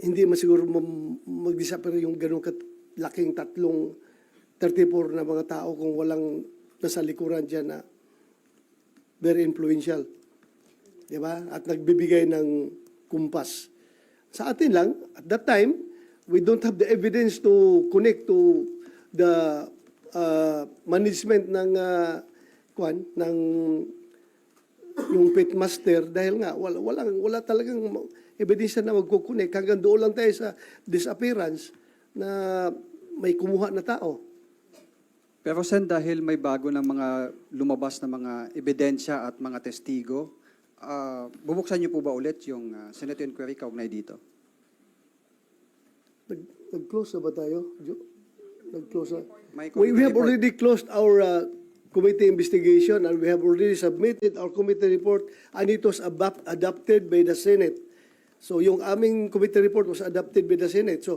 hindi masiguro mag-disappear yung ganun laking 34 na mga tao kung walang nasa likuran dyan na very influential. Diba? At nagbibigay ng kumpas. Sa atin lang, at that time, we don't have the evidence to connect to the management ng ng yung pitmaster dahil nga wala talagang ebidensya na magkukunik. Hanggang doon lang tayo sa disappearance na may kumuha na tao. Pero Sen, dahil may bago ng mga lumabas na mga ebidensya at mga testigo, bubuksan niyo po ba ulit yung Senate inquiry kaugnay dito? Nag-close na ba tayo? Nag-close na. May We committee have report. already closed our committee investigation and we have already submitted our committee report and it was adopted by the Senate. So yung aming committee report was adopted by the Senate. So